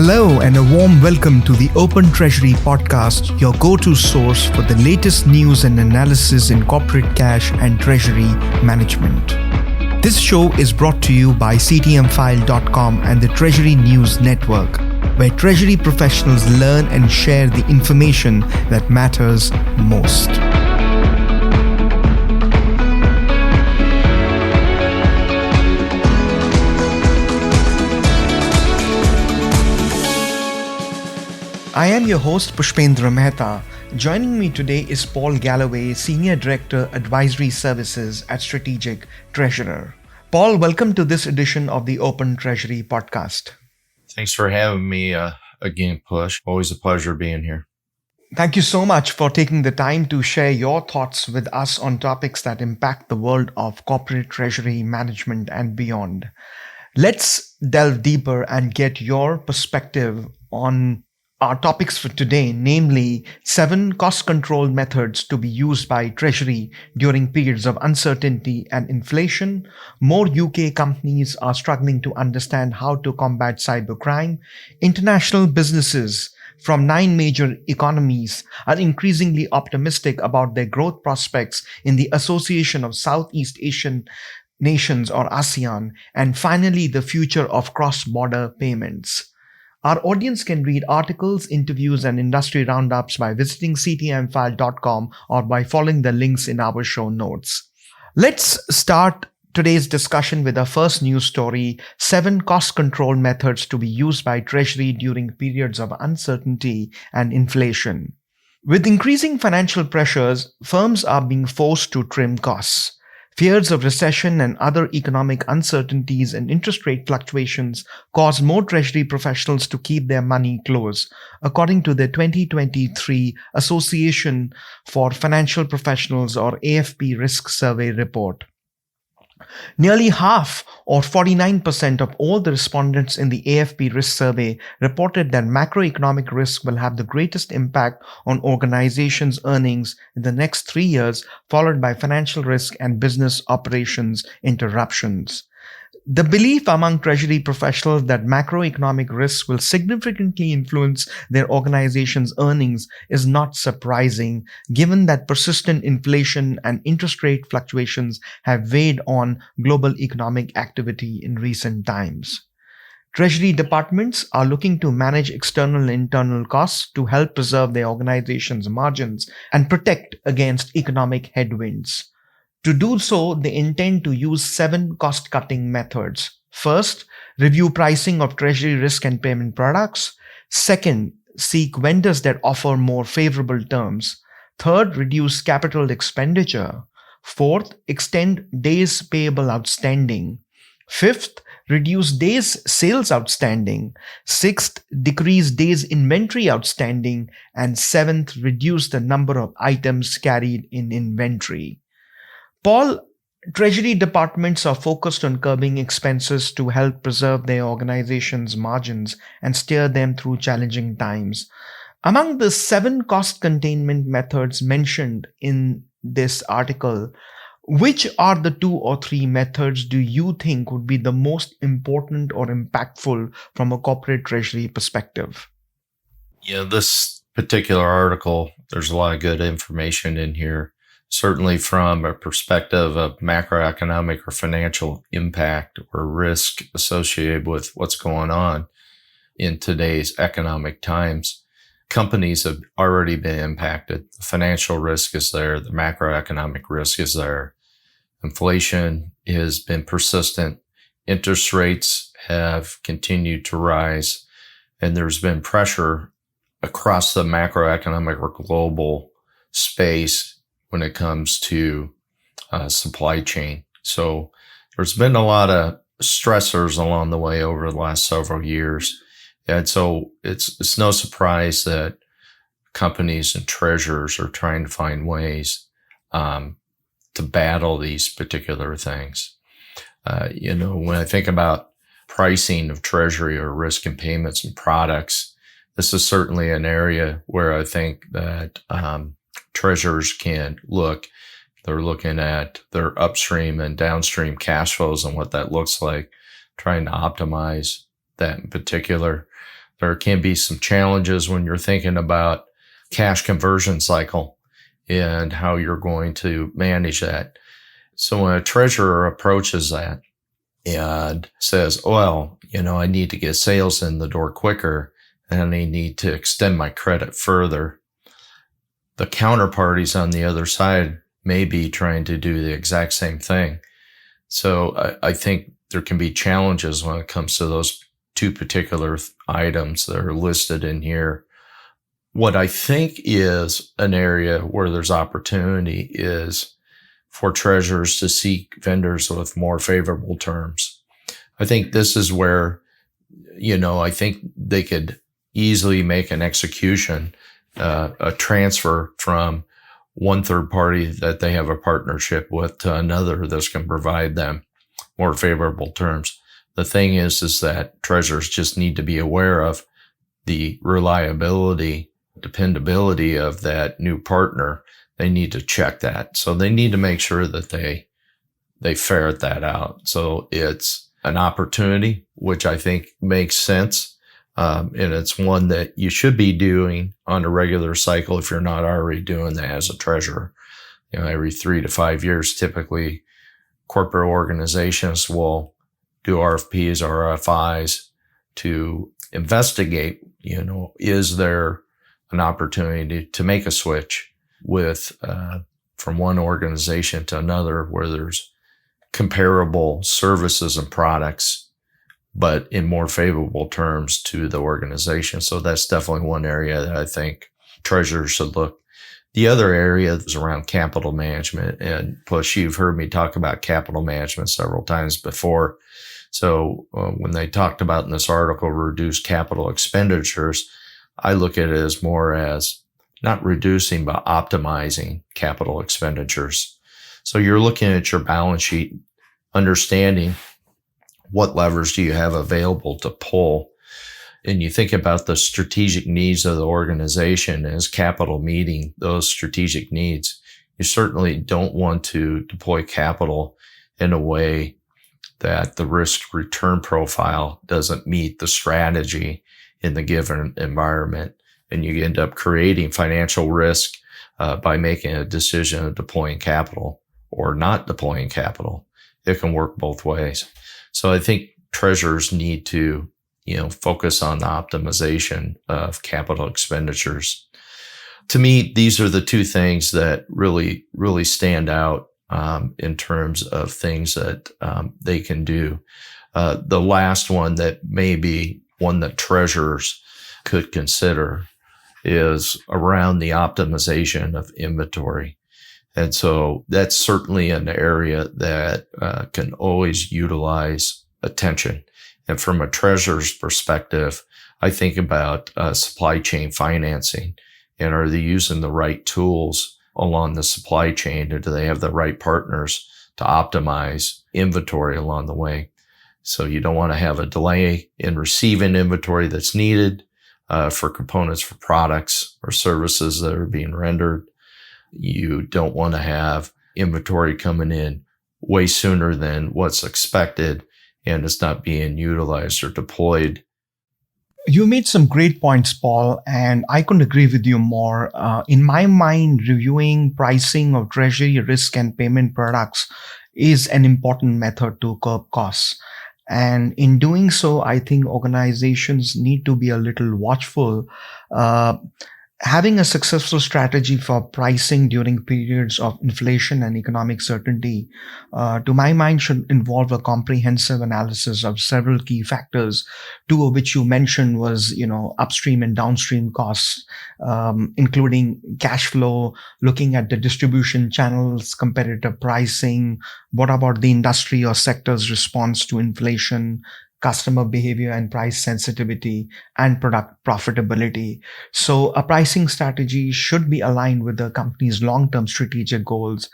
Hello and a warm welcome to the Open Treasury podcast, your go-to source for the latest news and analysis in corporate cash and treasury management. This show is brought to you by CTMfile.com and the Treasury News Network, where treasury professionals learn and share the information that matters most. I am your host, Pushpendra Mehta. Joining me today is Paul Galloway, Senior Director, Advisory Services at Strategic Treasurer. Paul, welcome to this edition of the Open Treasury podcast. Thanks for having me again, Push. Always a pleasure being here. Thank you so much for taking the time to share your thoughts with us on topics that impact the world of corporate treasury management and beyond. Let's delve deeper and get your perspective on our topics for today, namely 7 cost control methods to be used by Treasury during periods of uncertainty and inflation. More UK companies are struggling to understand how to combat cybercrime. International businesses from 9 major economies are increasingly optimistic about their growth prospects in the Association of Southeast Asian Nations or ASEAN. And finally, the future of cross-border payments. Our audience can read articles, interviews, and industry roundups by visiting CTMfile.com or by following the links in our show notes. Let's start today's discussion with our first news story, 7 cost control methods to be used by Treasury during periods of uncertainty and inflation. With increasing financial pressures, firms are being forced to trim costs. Fears of recession and other economic uncertainties and interest rate fluctuations cause more Treasury professionals to keep their money close, according to the 2023 Association for Financial Professionals or AFP Risk Survey report. Nearly half, or 49% of all the respondents in the AFP Risk Survey reported that macroeconomic risk will have the greatest impact on organizations' earnings in the next 3 years, followed by financial risk and business operations interruptions. The belief among Treasury professionals that macroeconomic risks will significantly influence their organization's earnings is not surprising, given that persistent inflation and interest rate fluctuations have weighed on global economic activity in recent times. Treasury departments are looking to manage external and internal costs to help preserve their organization's margins and protect against economic headwinds. To do so, they intend to use 7 cost-cutting methods. First, review pricing of Treasury risk and payment products. Second, seek vendors that offer more favorable terms. Third, reduce capital expenditure. Fourth, extend days payable outstanding. Fifth, reduce days sales outstanding. Sixth, decrease days inventory outstanding. And seventh, reduce the number of items carried in inventory. Paul, Treasury departments are focused on curbing expenses to help preserve their organization's margins and steer them through challenging times. Among the 7 cost containment methods mentioned in this article, which are the 2 or 3 methods do you think would be the most important or impactful from a corporate treasury perspective? Yeah, this particular article, there's a lot of good information in here. Certainly from a perspective of macroeconomic or financial impact or risk associated with what's going on in today's economic times, companies have already been impacted. The financial risk is there. The macroeconomic risk is there. Inflation has been persistent. Interest rates have continued to rise, and there's been pressure across the macroeconomic or global space when it comes to supply chain. So there's been a lot of stressors along the way over the last several years. And so it's no surprise that companies and treasurers are trying to find ways to battle these particular things. When I think about pricing of treasury or risk and payments and products, this is certainly an area where I think that treasurers can look. They're looking at their upstream and downstream cash flows and what that looks like, trying to optimize that in particular. There can be some challenges when you're thinking about cash conversion cycle and how you're going to manage that. So when a treasurer approaches that and says, well, I need to get sales in the door quicker and I need to extend my credit further, the counterparties on the other side may be trying to do the exact same thing. So I think there can be challenges when it comes to those two particular items that are listed in here. What I think is an area where there's opportunity is for treasurers to seek vendors with more favorable terms. I think this is where, I think they could easily make an execution, a transfer from one third party that they have a partnership with to another that's going to provide them more favorable terms. The thing is that treasurers just need to be aware of the reliability, dependability of that new partner. They need to check that. So they need to make sure that they ferret that out. So it's an opportunity, which I think makes sense. And it's one that you should be doing on a regular cycle if you're not already doing that as a treasurer. Every 3 to 5 years, typically corporate organizations will do RFPs or RFIs to investigate, is there an opportunity to make a switch with from one organization to another where there's comparable services and products, but in more favorable terms to the organization. So that's definitely one area that I think treasurers should look. The other area is around capital management. And Push, you've heard me talk about capital management several times before. So when they talked about in this article, reduce capital expenditures, I look at it as more as not reducing, but optimizing capital expenditures. So you're looking at your balance sheet, understanding what levers do you have available to pull. And you think about the strategic needs of the organization as capital meeting those strategic needs. You certainly don't want to deploy capital in a way that the risk return profile doesn't meet the strategy in the given environment. And you end up creating financial risk by making a decision of deploying capital or not deploying capital. It can work both ways. So I think treasurers need to, focus on the optimization of capital expenditures. To me, these are the two things that really, really stand out in terms of things that they can do. The last one that may be one that treasurers could consider is around the optimization of inventory. And so that's certainly an area that can always utilize attention. And from a treasurer's perspective, I think about supply chain financing. And are they using the right tools along the supply chain? Or do they have the right partners to optimize inventory along the way? So you don't want to have a delay in receiving inventory that's needed for components for products or services that are being rendered. You don't want to have inventory coming in way sooner than what's expected and it's not being utilized or deployed. You made some great points, Paul, and I couldn't agree with you more. In my mind, reviewing pricing of treasury risk and payment products is an important method to curb costs. And in doing so, I think organizations need to be a little watchful. Having a successful strategy for pricing during periods of inflation and economic certainty, to my mind, should involve a comprehensive analysis of several key factors, two of which you mentioned was, upstream and downstream costs, including cash flow, looking at the distribution channels, competitive pricing, what about the industry or sector's response to inflation, customer behavior and price sensitivity, and product profitability. So a pricing strategy should be aligned with the company's long-term strategic goals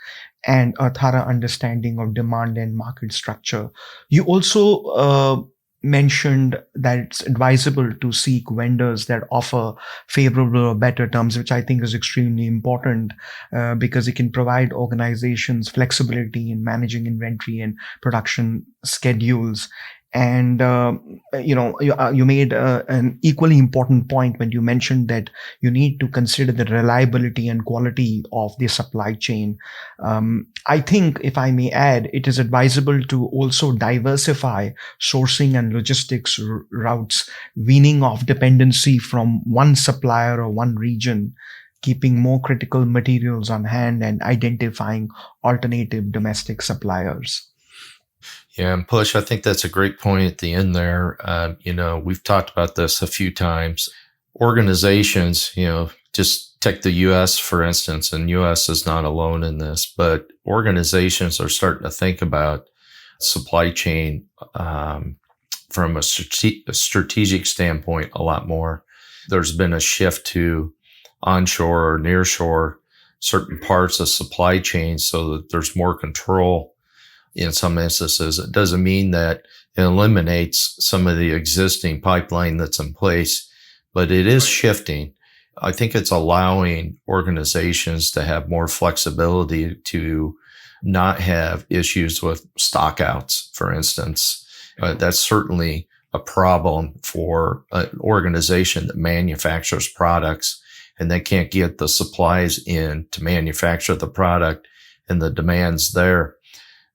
and a thorough understanding of demand and market structure. You also mentioned that it's advisable to seek vendors that offer favorable or better terms, which I think is extremely important because it can provide organizations flexibility in managing inventory and production schedules. And you made an equally important point when you mentioned that you need to consider the reliability and quality of the supply chain. I think, if I may add, it is advisable to also diversify sourcing and logistics routes, weaning off dependency from one supplier or one region, keeping more critical materials on hand, and identifying alternative domestic suppliers. Yeah, and Push, I think that's a great point at the end there. We've talked about this a few times. Organizations, just take the U.S. for instance, and U.S. is not alone in this, but organizations are starting to think about supply chain from a strategic standpoint a lot more. There's been a shift to onshore or nearshore certain parts of supply chain so that there's more control. In some instances, it doesn't mean that it eliminates some of the existing pipeline that's in place, but it is shifting. I think it's allowing organizations to have more flexibility to not have issues with stockouts, for instance. That's certainly a problem for an organization that manufactures products and they can't get the supplies in to manufacture the product and the demand's there.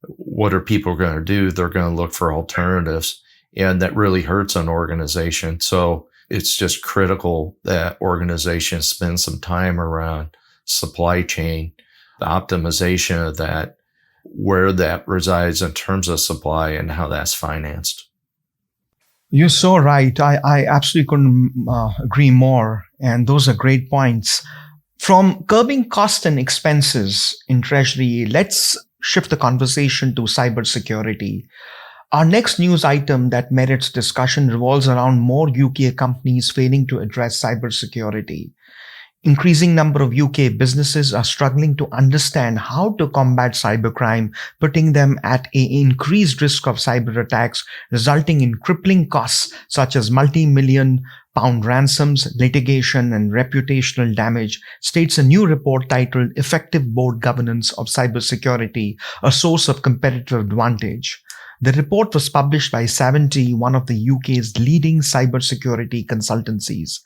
What are people going to do? They're going to look for alternatives, and that really hurts an organization. So it's just critical that organizations spend some time around supply chain, the optimization of that, where that resides in terms of supply and how that's financed. You're so right. I absolutely couldn't agree more. And those are great points. From curbing cost and expenses in Treasury, let's shift the conversation to cybersecurity. Our next news item that merits discussion revolves around more UK companies failing to address cybersecurity. Increasing number of UK businesses are struggling to understand how to combat cybercrime, putting them at an increased risk of cyber attacks, resulting in crippling costs such as multi-million pound ransoms, litigation, and reputational damage, states a new report titled Effective Board Governance of Cybersecurity, a Source of Competitive Advantage. The report was published by Citi, one of the UK's leading cybersecurity consultancies.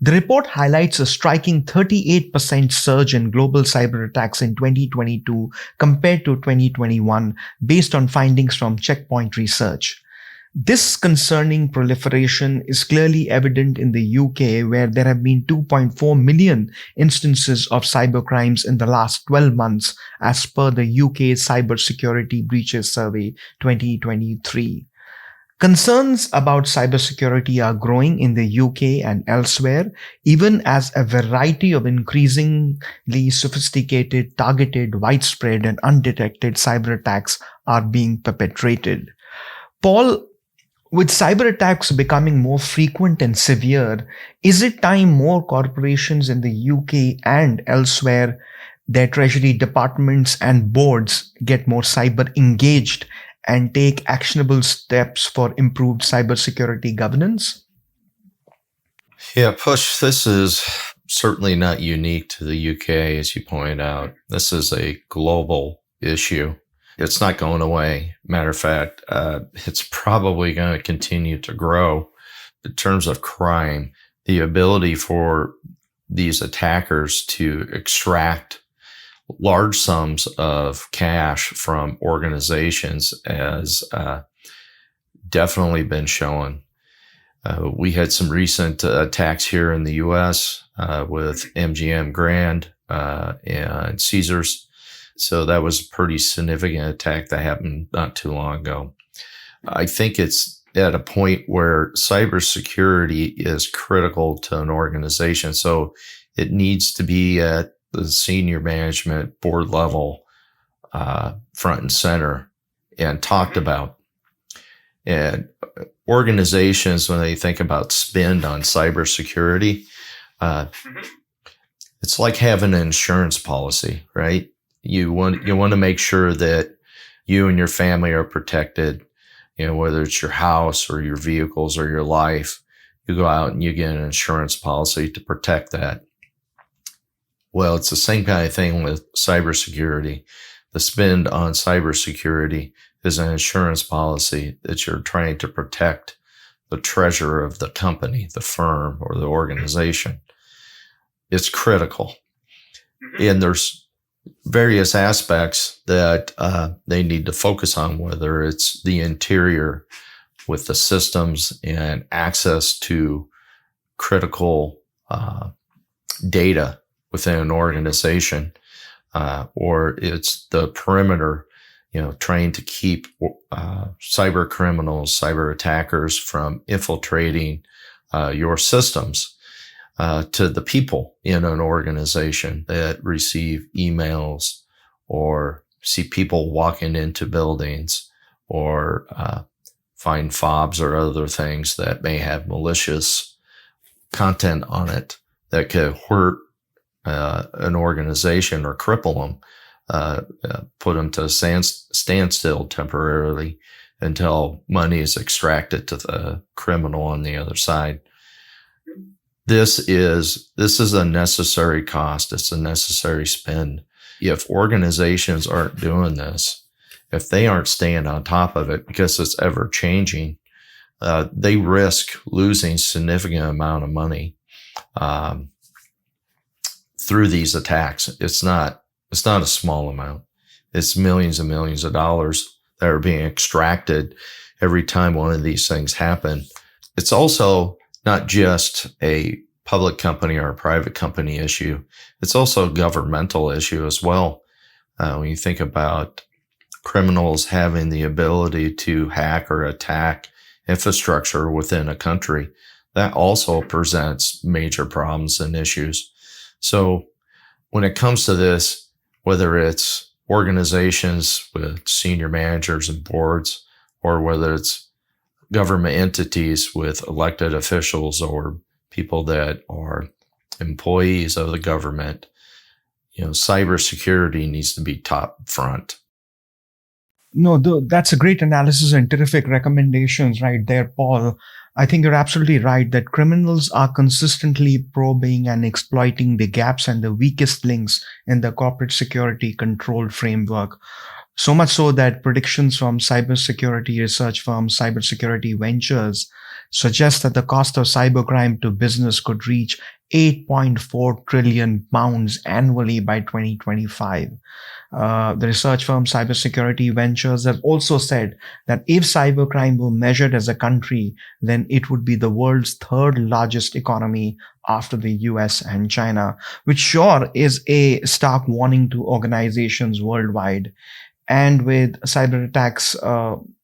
The report highlights a striking 38% surge in global cyber attacks in 2022 compared to 2021, based on findings from Checkpoint Research. This concerning proliferation is clearly evident in the UK, where there have been 2.4 million instances of cybercrimes in the last 12 months, as per the UK Cybersecurity Breaches Survey 2023. Concerns about cybersecurity are growing in the UK and elsewhere, even as a variety of increasingly sophisticated, targeted, widespread, and undetected cyber attacks are being perpetrated. Paul, with cyber attacks becoming more frequent and severe, is it time more corporations in the UK and elsewhere, their treasury departments and boards, get more cyber engaged and take actionable steps for improved cybersecurity governance? Yeah, Push, this is certainly not unique to the UK, as you point out. This is a global issue. It's not going away. Matter of fact, it's probably going to continue to grow. In terms of crime, the ability for these attackers to extract large sums of cash from organizations has definitely been shown. We had some recent attacks here in the U.S. With MGM Grand and Caesars. So that was a pretty significant attack that happened not too long ago. I think it's at a point where cybersecurity is critical to an organization. So it needs to be at the senior management board level, front and center, and talked about. And organizations, when they think about spend on cybersecurity, it's like having an insurance policy, right? You want to make sure that you and your family are protected. Whether it's your house or your vehicles or your life, you go out and you get an insurance policy to protect that. Well, it's the same kind of thing with cybersecurity. The spend on cybersecurity is an insurance policy that you're trying to protect the treasurer of the company, the firm, or the organization. It's critical. And there's various aspects that they need to focus on, whether it's the interior with the systems and access to critical data within an organization, or it's the perimeter, trying to keep cyber criminals, cyber attackers from infiltrating your systems to the people in an organization that receive emails or see people walking into buildings or find fobs or other things that may have malicious content on it that could hurt an organization or cripple them, put them to a standstill temporarily until money is extracted to the criminal on the other side. This is a necessary cost. It's a necessary spend. If organizations aren't doing this, if they aren't staying on top of it because it's ever changing, they risk losing significant amount of money through these attacks. It's not a small amount. It's millions and millions of dollars that are being extracted every time one of these things happen. It's also not just a public company or a private company issue. It's also a governmental issue as well. When you think about criminals having the ability to hack or attack infrastructure within a country, that also presents major problems and issues. So when it comes to this, whether it's organizations with senior managers and boards, or whether it's government entities with elected officials or people that are employees of the government, cybersecurity needs to be top front. No, that's a great analysis and terrific recommendations right there, Paul. I think you're absolutely right that criminals are consistently probing and exploiting the gaps and the weakest links in the corporate security control framework. So much so that predictions from cybersecurity research firm Cybersecurity Ventures suggest that the cost of cybercrime to business could reach 8.4 trillion pounds annually by 2025. The research firm Cybersecurity Ventures has also said that if cybercrime were measured as a country, then it would be the world's third largest economy after the US and China, which sure is a stark warning to organizations worldwide. And with cyber attacks,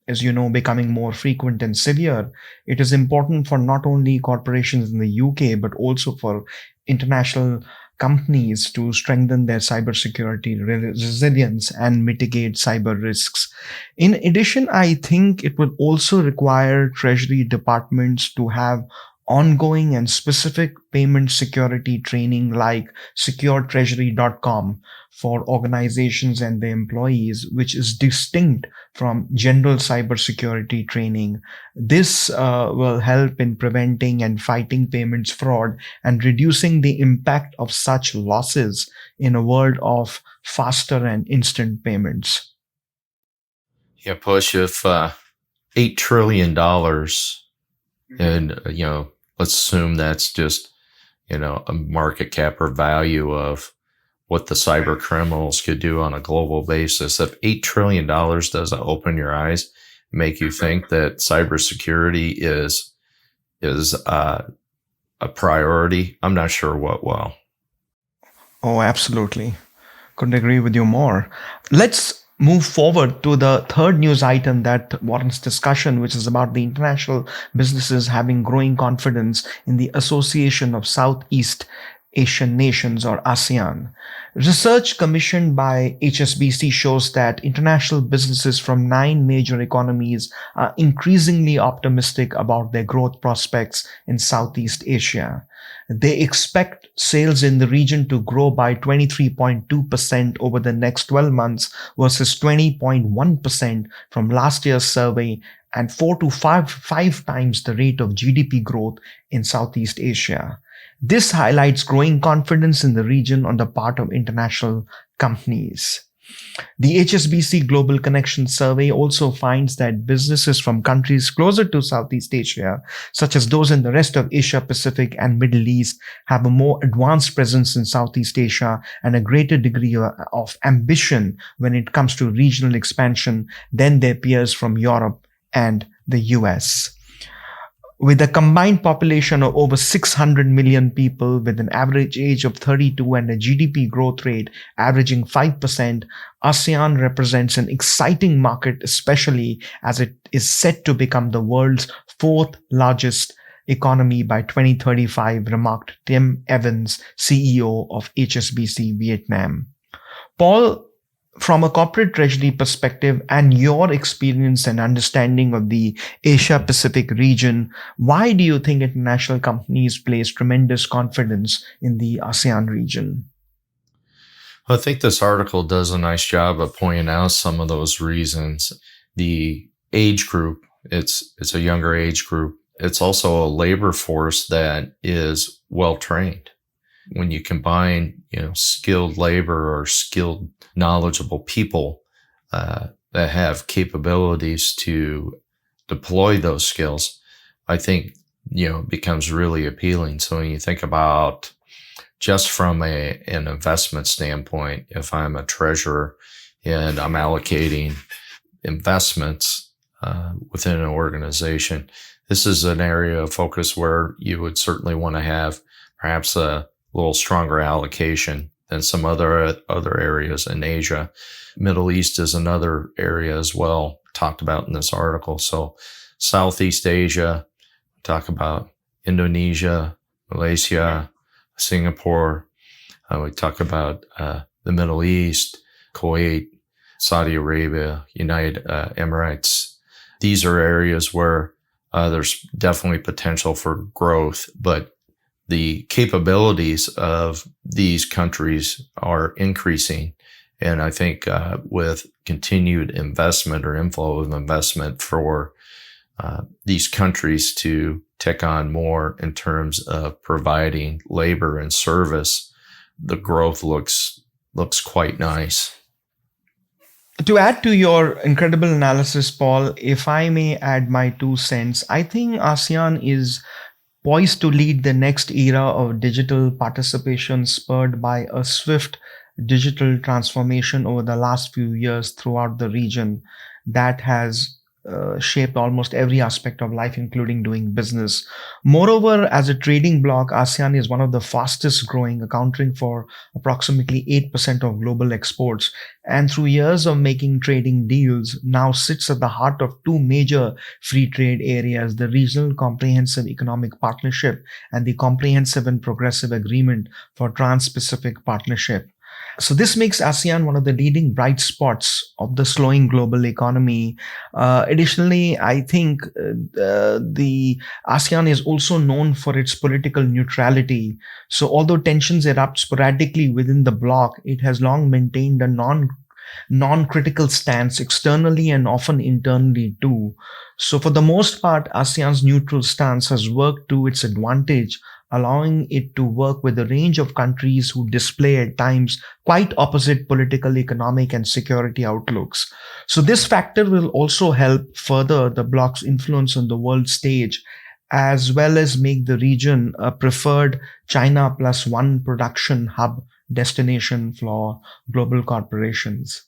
as you know, becoming more frequent and severe, it is important for not only corporations in the UK, but also for international companies to strengthen their cybersecurity resilience and mitigate cyber risks. In addition, I think it will also require Treasury departments to have ongoing and specific payment security training like securetreasury.com for organizations and their employees, which is distinct from general cybersecurity training. This will help in preventing and fighting payments fraud and reducing the impact of such losses in a world of faster and instant payments. Yeah, Push, if $8 trillion, and, let's assume that's just, a market cap or value of what the cyber criminals could do on a global basis. If $8 trillion doesn't open your eyes, make you think that cybersecurity is a priority, I'm not sure what will. Oh, absolutely. Couldn't agree with you more. Let's move forward to the third news item that warrants discussion, which is about the international businesses having growing confidence in the Association of Southeast Asian Nations, or ASEAN. Research commissioned by HSBC shows that international businesses from 9 major economies are increasingly optimistic about their growth prospects in Southeast Asia. They expect sales in the region to grow by 23.2% over the next 12 months versus 20.1% from last year's survey, and 4 to 5 times the rate of GDP growth in Southeast Asia. This highlights growing confidence in the region on the part of international companies. The HSBC Global Connection Survey also finds that businesses from countries closer to Southeast Asia, such as those in the rest of Asia Pacific and Middle East, have a more advanced presence in Southeast Asia and a greater degree of ambition when it comes to regional expansion than their peers from Europe and the US. With a combined population of over 600 million people with an average age of 32 and a GDP growth rate averaging 5%, ASEAN represents an exciting market, especially as it is set to become the world's fourth largest economy by 2035, remarked Tim Evans, CEO of HSBC Vietnam. Paul, from a corporate treasury perspective and your experience and understanding of the Asia Pacific region, why do you think international companies place tremendous confidence in the ASEAN region? Well, I think this article does a nice job of pointing out some of those reasons. The age group, it's a younger age group. It's also a labor force that is well trained. When you combine, skilled labor or skilled, knowledgeable people that have capabilities to deploy those skills, I think, it becomes really appealing. So when you think about just from an investment standpoint, if I'm a treasurer and I'm allocating investments within an organization, this is an area of focus where you would certainly want to have perhaps a little stronger allocation than some other areas in Asia. Middle East is another area as well, talked about in this article. So Southeast Asia, talk about Indonesia, Malaysia, Singapore. We talk about the Middle East, Kuwait, Saudi Arabia, United Emirates. These are areas where there's definitely potential for growth, but the capabilities of these countries are increasing. And I think with continued investment or inflow of investment for these countries to take on more in terms of providing labor and service, the growth looks quite nice. To add to your incredible analysis, Paul, if I may add my 2 cents, I think ASEAN is poised to lead the next era of digital participation spurred by a swift digital transformation over the last few years throughout the region that has shaped almost every aspect of life, including doing business. Moreover, as a trading bloc, ASEAN is one of the fastest growing, accounting for approximately 8% of global exports, and through years of making trading deals, now sits at the heart of 2 major free trade areas, the Regional Comprehensive Economic Partnership and the Comprehensive and Progressive Agreement for Trans-Pacific Partnership. So this makes ASEAN one of the leading bright spots of the slowing global economy. Additionally, I think the ASEAN is also known for its political neutrality. So although tensions erupt sporadically within the bloc, it has long maintained a non-critical stance externally and often internally too. So for the most part, ASEAN's neutral stance has worked to its advantage, allowing it to work with a range of countries who display at times quite opposite political, economic, and security outlooks. So this factor will also help further the bloc's influence on the world stage, as well as make the region a preferred China plus one production hub destination for global corporations.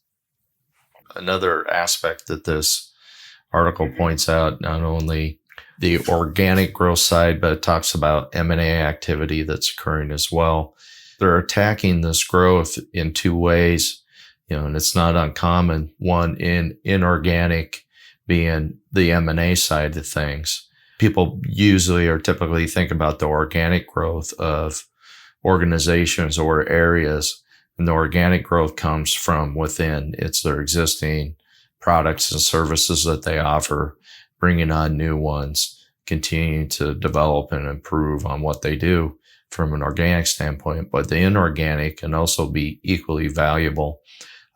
Another aspect that this article points out, not only the organic growth side, but it talks about M&A activity that's occurring as well. They're attacking this growth in 2 ways, and it's not uncommon. One, in inorganic, being the M&A side of things. People usually or typically think about the organic growth of organizations or areas, and the organic growth comes from within. It's their existing products and services that they offer, bringing on new ones, continuing to develop and improve on what they do from an organic standpoint. But the inorganic can also be equally valuable,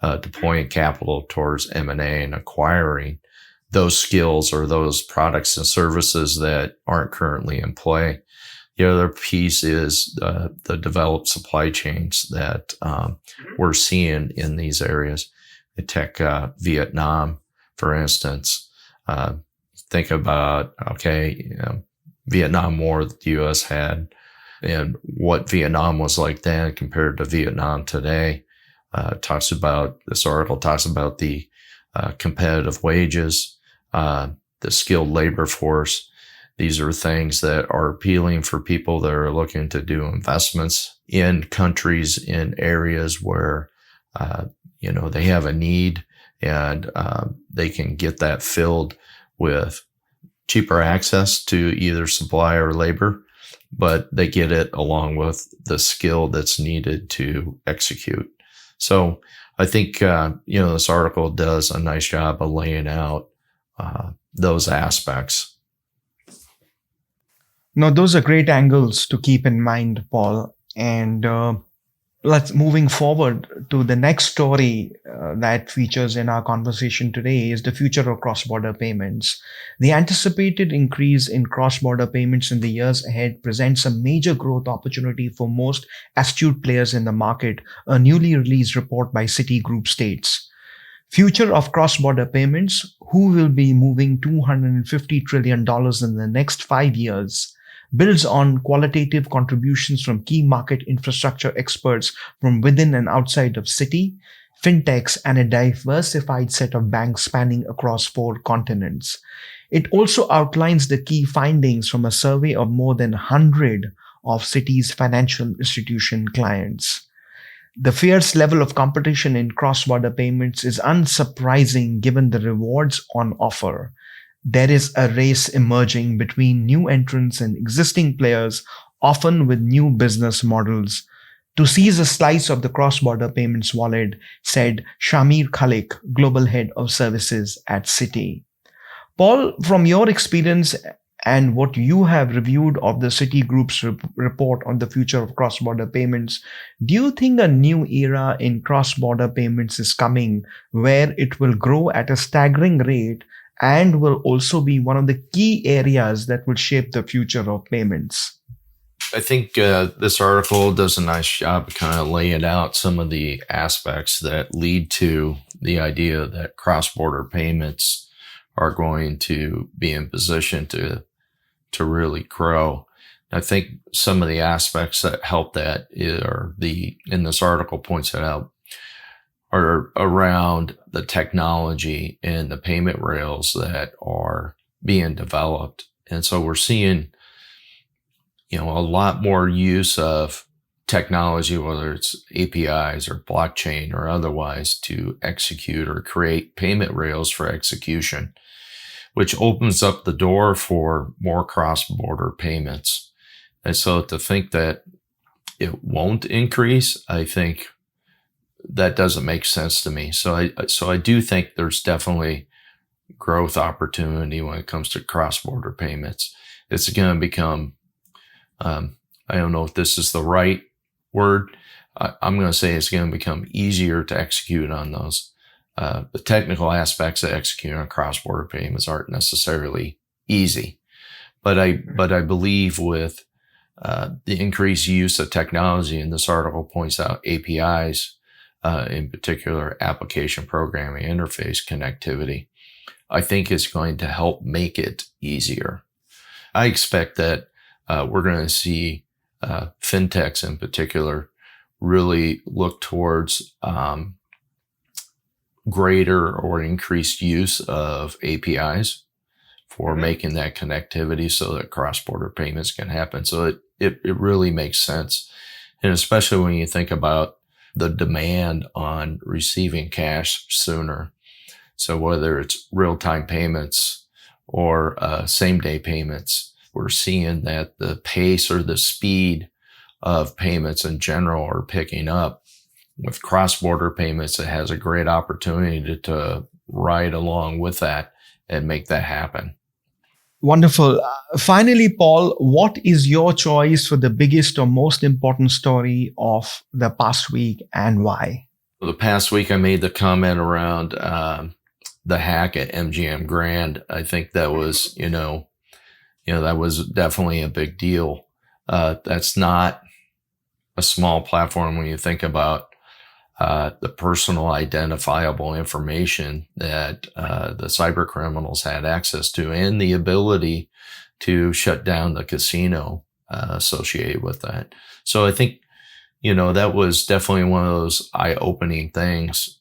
deploying capital towards M&A and acquiring those skills or those products and services that aren't currently in play. The other piece is the developed supply chains that we're seeing in these areas. take Vietnam, for instance. Think about, Vietnam War that the U.S. had and what Vietnam was like then compared to Vietnam today. This article talks about the competitive wages, the skilled labor force. These are things that are appealing for people that are looking to do investments in countries, in areas where, they have a need and they can get that filled with cheaper access to either supply or labor, but they get it along with the skill that's needed to execute. So I think, this article does a nice job of laying out those aspects. No, those are great angles to keep in mind, Paul. And let's moving forward to the next story that features in our conversation today is the future of cross-border payments. The anticipated increase in cross-border payments in the years ahead presents a major growth opportunity for most astute players in the market, a newly released report by Citigroup states. Future of cross-border payments, who will be moving $250 trillion in the next 5 years, builds on qualitative contributions from key market infrastructure experts from within and outside of Citi, fintechs, and a diversified set of banks spanning across 4 continents. It also outlines the key findings from a survey of more than 100 of Citi's financial institution clients. The fierce level of competition in cross-border payments is unsurprising given the rewards on offer. There is a race emerging between new entrants and existing players, often with new business models, to seize a slice of the cross-border payments wallet, said Shamir Khalik, Global Head of Services at Citi. Paul, from your experience and what you have reviewed of the Citigroup's report on the future of cross-border payments, do you think a new era in cross-border payments is coming where it will grow at a staggering rate and will also be one of the key areas that will shape the future of payments? I think this article does a nice job of kind of laying out some of the aspects that lead to the idea that cross-border payments are going to be in position to really grow. I think some of the aspects that help that in this article points it out, are around the technology and the payment rails that are being developed. And so we're seeing, a lot more use of technology, whether it's APIs or blockchain or otherwise, to execute or create payment rails for execution, which opens up the door for more cross-border payments. And so to think that it won't increase, I think that doesn't make sense to me. So I do think there's definitely growth opportunity when it comes to cross-border payments. It's going to become, I don't know if this is the right word. I'm going to say it's going to become easier to execute on those. The technical aspects of executing on cross-border payments aren't necessarily easy, but I believe with the increased use of technology, and this article points out APIs, in particular application programming interface connectivity, I think it's going to help make it easier. I expect that we're going to see fintechs in particular really look towards greater or increased use of APIs for making that connectivity so that cross-border payments can happen. So it really makes sense. And especially when you think about the demand on receiving cash sooner. So whether it's real-time payments or same-day payments, we're seeing that the pace or the speed of payments in general are picking up. With cross-border payments, it has a great opportunity to ride along with that and make that happen. Wonderful. Finally, Paul, what is your choice for the biggest or most important story of the past week and why? The past week, I made the comment around the hack at MGM Grand. I think that was, that was definitely a big deal. That's not a small platform when you think about the personal identifiable information that the cyber criminals had access to, and the ability to shut down the casino associated with that. So I think, that was definitely one of those eye-opening things.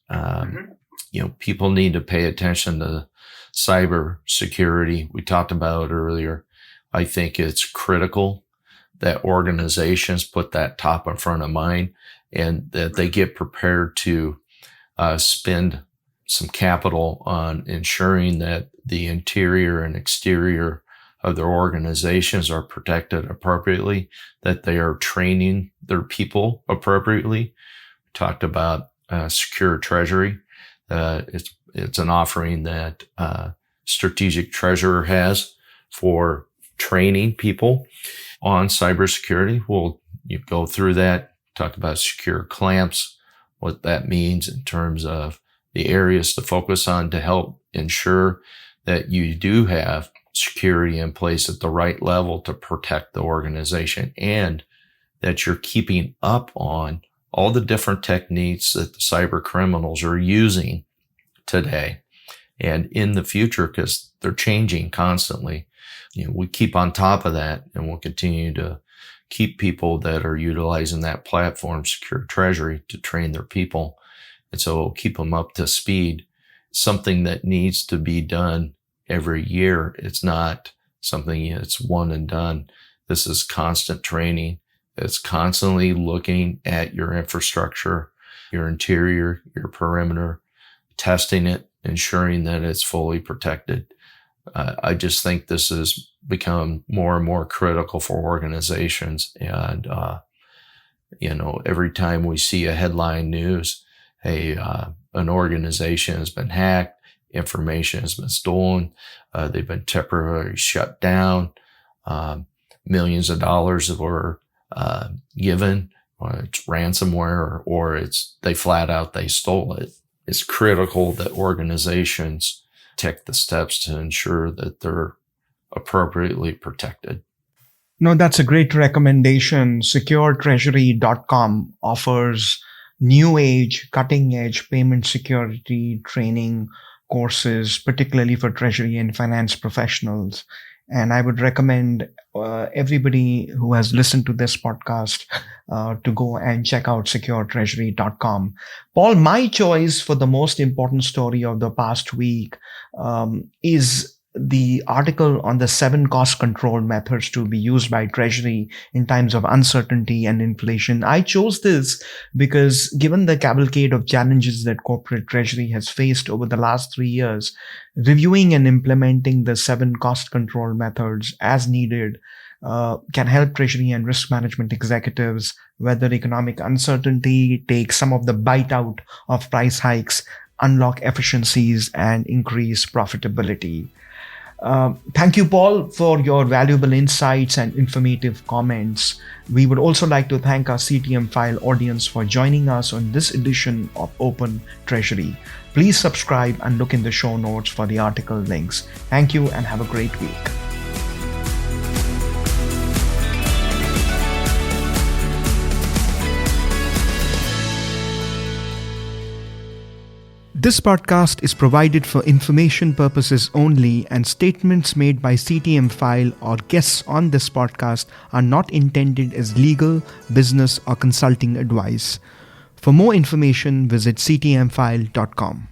People need to pay attention to cyber security. We talked about it earlier. I think it's critical that organizations put that top in front of mind, and that they get prepared to spend some capital on ensuring that the interior and exterior of their organizations are protected appropriately, that they are training their people appropriately. We talked about secure Treasury. It's an offering that Strategic Treasurer has for training people on cybersecurity. We'll go through that, talk about secure clamps, what that means in terms of the areas to focus on to help ensure that you do have security in place at the right level to protect the organization, and that you're keeping up on all the different techniques that the cyber criminals are using today and in the future, because they're changing constantly. We keep on top of that, and we'll continue to keep people that are utilizing that platform, Secure Treasury, to train their people. And so we'll keep them up to speed. Something that needs to be done every year. It's not something that's one and done. This is constant training. It's constantly looking at your infrastructure, your interior, your perimeter, testing it, ensuring that it's fully protected. I just think this has become more and more critical for organizations. And, every time we see a headline news, hey, an organization has been hacked, information has been stolen, they've been temporarily shut down, millions of dollars were given, or it's ransomware, or they flat out, they stole it. It's critical that organizations take the steps to ensure that they're appropriately protected. No, that's a great recommendation. SecureTreasury.com offers new age, cutting edge payment security training courses, particularly for treasury and finance professionals. And I would recommend everybody who has listened to this podcast to go and check out SecureTreasury.com. Paul, my choice for the most important story of the past week is the article on the 7 cost control methods to be used by Treasury in times of uncertainty and inflation. I chose this because given the cavalcade of challenges that corporate Treasury has faced over the last 3 years, reviewing and implementing the 7 cost control methods as needed can help Treasury and risk management executives weather economic uncertainty, take some of the bite out of price hikes, unlock efficiencies, and increase profitability. Thank you, Paul, for your valuable insights and informative comments. We would also like to thank our CTMfile audience for joining us on this edition of Open Treasury. Please subscribe and look in the show notes for the article links. Thank you and have a great week. This podcast is provided for information purposes only, and statements made by CTMfile or guests on this podcast are not intended as legal, business, or consulting advice. For more information, visit ctmfile.com.